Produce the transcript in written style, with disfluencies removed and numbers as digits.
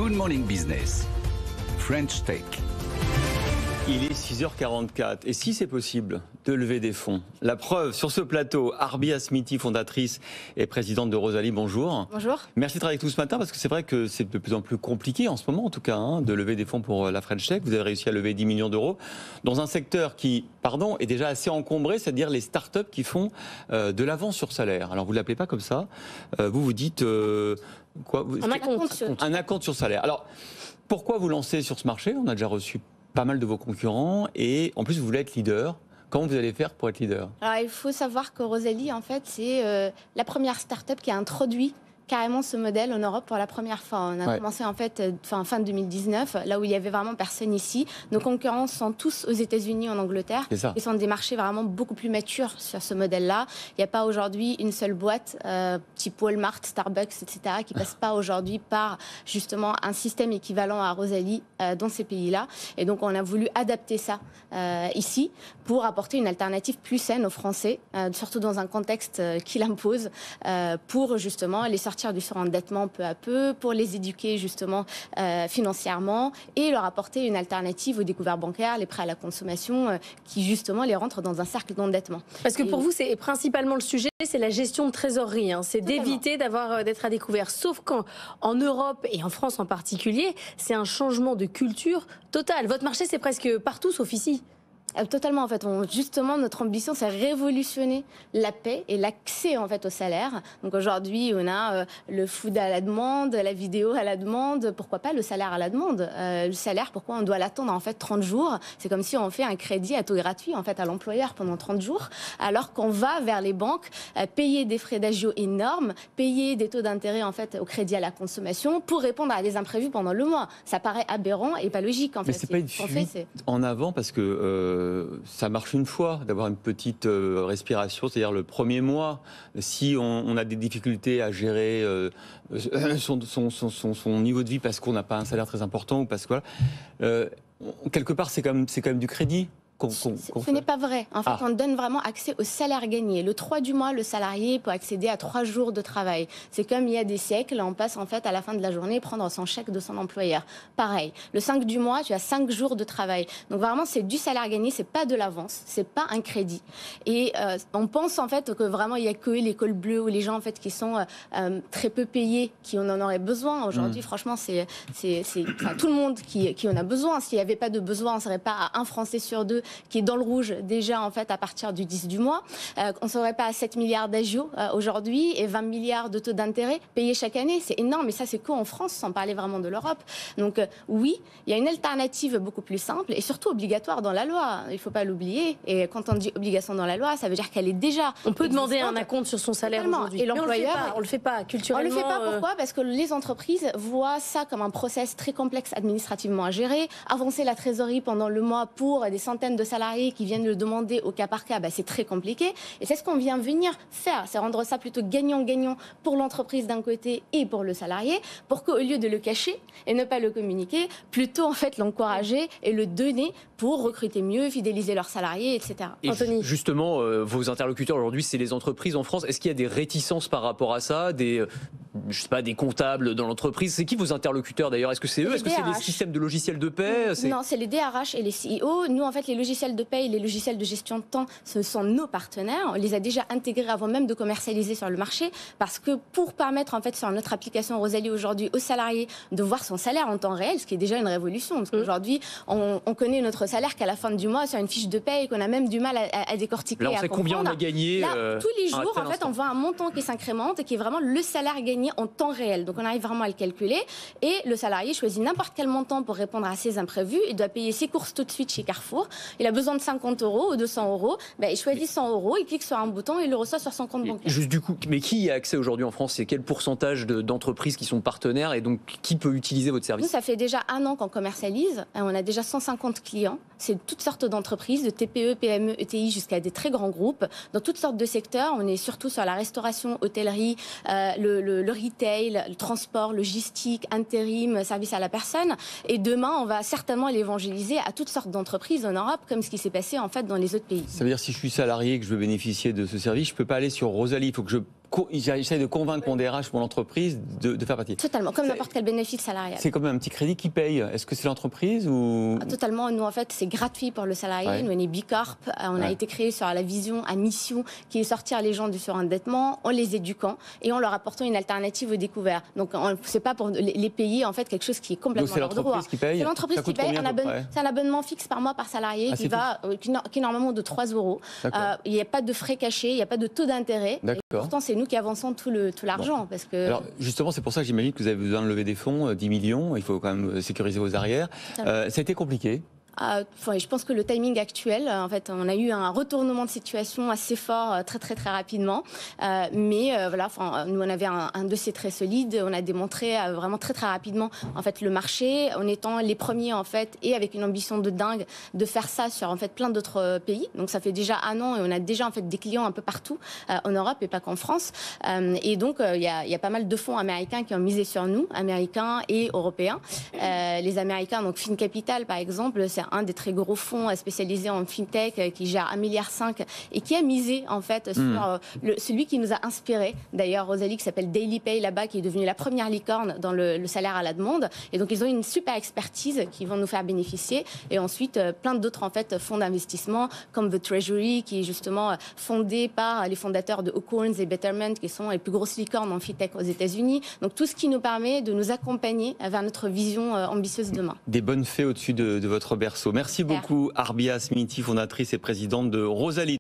Good Morning Business, French Tech. Il est 6h44 et si c'est possible de lever des fonds, la preuve sur ce plateau, Arbia Smiti, fondatrice et présidente de Rosalie, bonjour. Bonjour. Merci d'être avec nous ce matin parce que c'est vrai que c'est de plus en plus compliqué en ce moment en tout cas de lever des fonds pour la French Tech. Vous avez réussi à lever 10 millions d'euros dans un secteur qui, est déjà assez encombré, c'est-à-dire les startups qui font de l'avance sur salaire. Alors vous ne l'appelez pas comme ça, vous dites quoi un acompte sur salaire. Alors pourquoi vous lancez sur ce marché? On a déjà reçu pas mal de vos concurrents et en plus vous voulez être leader. Comment vous allez faire pour être leader? Alors il faut savoir que Rosalie, en fait, c'est la première start-up qui a introduit carrément ce modèle en Europe pour la première fois. On a commencé en fait fin 2019, là où il y avait vraiment personne ici. Nos concurrents sont tous aux États-Unis, en Angleterre. Ils sont des marchés vraiment beaucoup plus matures sur ce modèle-là. Il n'y a pas aujourd'hui une seule boîte, type Walmart, Starbucks, etc., qui passe pas aujourd'hui par justement un système équivalent à Rosalie dans ces pays-là. Et donc on a voulu adapter ça ici pour apporter une alternative plus saine aux Français, surtout dans un contexte qui l'impose, pour justement les sortir du surendettement peu à peu, pour les éduquer justement financièrement et leur apporter une alternative aux découverts bancaires, les prêts à la consommation, qui justement les rentrent dans un cercle d'endettement. Parce que pour vous, c'est principalement le sujet, c'est la gestion de trésorerie. C'est d'éviter d'être à découvert. Sauf qu'en Europe et en France en particulier, c'est un changement de culture total. Votre marché, c'est presque partout sauf ici. Totalement, en fait. Justement, notre ambition, c'est révolutionner la paix et l'accès, en fait, au salaire. Donc aujourd'hui, on a le food à la demande, la vidéo à la demande. Pourquoi pas le salaire à la demande? Le salaire, pourquoi on doit l'attendre, en fait, 30 jours? C'est comme si on fait un crédit à taux gratuit, en fait, à l'employeur pendant 30 jours, alors qu'on va vers les banques payer des frais d'agio énormes, payer des taux d'intérêt, en fait, au crédit à la consommation pour répondre à des imprévus pendant le mois. Ça paraît aberrant et pas logique, en fait. Mais c'est pas une fuite en avant parce que ça marche une fois d'avoir une petite respiration, c'est-à-dire le premier mois, si on a des difficultés à gérer son niveau de vie parce qu'on n'a pas un salaire très important ou parce que quelque part c'est quand même du crédit. Ce n'est pas vrai. En fait, on donne vraiment accès au salaire gagné. Le 3 du mois, le salarié peut accéder à 3 jours de travail. C'est comme il y a des siècles, on passe en fait à la fin de la journée prendre son chèque de son employeur. Pareil. Le 5 du mois, tu as 5 jours de travail. Donc vraiment, c'est du salaire gagné, c'est pas de l'avance, c'est pas un crédit. Et on pense en fait que vraiment il y a que l'école bleue ou les gens en fait qui sont très peu payés qui en auraient besoin. Aujourd'hui, franchement, c'est tout le monde qui en a besoin. S'il n'y avait pas de besoin, on ne serait pas à un Français sur 2 qui est dans le rouge déjà en fait à partir du 10 du mois. On ne serait pas à 7 milliards d'agio aujourd'hui et 20 milliards de taux d'intérêt payés chaque année. C'est énorme et ça c'est qu'en France sans parler vraiment de l'Europe. Donc oui, il y a une alternative beaucoup plus simple et surtout obligatoire dans la loi. Il ne faut pas l'oublier. Et quand on dit obligation dans la loi, ça veut dire qu'elle est déjà on peut demander un acompte sur son salaire aujourd'hui. Et l'employeur, on le fait pas culturellement. On le fait pas. Pourquoi? Parce que les entreprises voient ça comme un process très complexe administrativement à gérer. Avancer la trésorerie pendant le mois pour des centaines de salariés qui viennent le demander au cas par cas, c'est très compliqué. Et c'est ce qu'on vient venir faire, c'est rendre ça plutôt gagnant-gagnant pour l'entreprise d'un côté et pour le salarié, pour qu'au lieu de le cacher et ne pas le communiquer, plutôt en fait l'encourager et le donner pour recruter mieux, fidéliser leurs salariés, etc. Et Anthony. Justement, vos interlocuteurs aujourd'hui, c'est les entreprises en France. Est-ce qu'il y a des réticences par rapport à ça, des comptables dans l'entreprise? C'est qui vos interlocuteurs d'ailleurs? Est-ce que c'est eux? Est-ce que c'est les systèmes de logiciels de paie? Non, c'est les DRH et les CEO. Nous, en fait, les logiciels de paie et les logiciels de gestion de temps, ce sont nos partenaires. On les a déjà intégrés avant même de commercialiser sur le marché parce que pour permettre, en fait, sur notre application Rosalie aujourd'hui aux salariés de voir son salaire en temps réel, ce qui est déjà une révolution. Parce qu'aujourd'hui, on connaît notre salaire qu'à la fin du mois sur une fiche de paie et qu'on a même du mal à décortiquer. Là, on sait combien on a gagné. Là, tous les jours, en fait, on voit un montant qui s'incrémente et qui est vraiment le salaire gagné en temps réel. Donc, on arrive vraiment à le calculer et le salarié choisit n'importe quel montant pour répondre à ses imprévus. Il doit payer ses courses tout de suite chez Carrefour. Il a besoin de 50 € ou 200 €. Il choisit 100 €, il clique sur un bouton et il le reçoit sur son compte bancaire. Juste du coup, mais qui y a accès aujourd'hui en France? C'est quel pourcentage d'entreprises qui sont partenaires et donc qui peut utiliser votre service? Nous, ça fait déjà 1 an qu'on commercialise. On a déjà 150 clients. C'est toutes sortes d'entreprises, de TPE, PME, ETI jusqu'à des très grands groupes. Dans toutes sortes de secteurs. On est surtout sur la restauration, hôtellerie, le retail, le transport, logistique, intérim, service à la personne. Et demain, on va certainement l'évangéliser à toutes sortes d'entreprises en Europe, comme ce qui s'est passé en fait dans les autres pays. Ça veut dire si je suis salarié et que je veux bénéficier de ce service, je ne peux pas aller sur Rosalie, il faut que je j'essaie de convaincre mon DRH, mon entreprise, de faire partie. Totalement, comme n'importe quel bénéfice salarial. C'est comme un petit crédit qui paye. Est-ce que c'est l'entreprise ou... Totalement. Nous, en fait, c'est gratuit pour le salarié. Ouais. Nous, on est Bicorp. On a été créé sur la vision à mission qui est sortir les gens du surendettement en les éduquant et en leur apportant une alternative aux découvertes. Donc, c'est pas pour les payer, en fait, quelque chose qui est complètement Donc, c'est l'entreprise qui paye. C'est l'entreprise qui paye. C'est un abonnement fixe par mois par salarié qui est normalement de 3 €. Il n'y a pas de frais cachés, il n'y a pas de taux d'intérêt. Pourtant, c'est nous qui avançons tout l'argent. Parce que... Alors, justement, c'est pour ça que j'imagine que vous avez besoin de lever des fonds, 10 millions. Il faut quand même sécuriser vos arrières. Ça a été compliqué. Je pense que le timing actuel, en fait, on a eu un retournement de situation assez fort très rapidement. Mais voilà, nous on avait un dossier très solide. On a démontré vraiment très rapidement en fait le marché, en étant les premiers en fait et avec une ambition de dingue de faire ça sur en fait plein d'autres pays. Donc ça fait déjà 1 an et on a déjà en fait des clients un peu partout en Europe et pas qu'en France. Et donc il y a pas mal de fonds américains qui ont misé sur nous, américains et européens. Les Américains, donc FinCapital par exemple, c'est un des très gros fonds spécialisés en fintech qui gère 1,5 milliard et qui a misé en fait sur celui qui nous a inspiré. D'ailleurs, Rosalie, qui s'appelle DailyPay là-bas, qui est devenue la première licorne dans le salaire à la demande. Et donc, ils ont une super expertise qui vont nous faire bénéficier. Et ensuite, plein d'autres en fait fonds d'investissement comme The Treasury, qui est justement fondé par les fondateurs de Oakhorns et Betterment, qui sont les plus grosses licornes en fintech aux États-Unis. Donc, tout ce qui nous permet de nous accompagner vers notre vision ambitieuse demain. Des bonnes fées au-dessus de votre berceau. Merci beaucoup, Arbia Sminiti, fondatrice et présidente de Rosalie.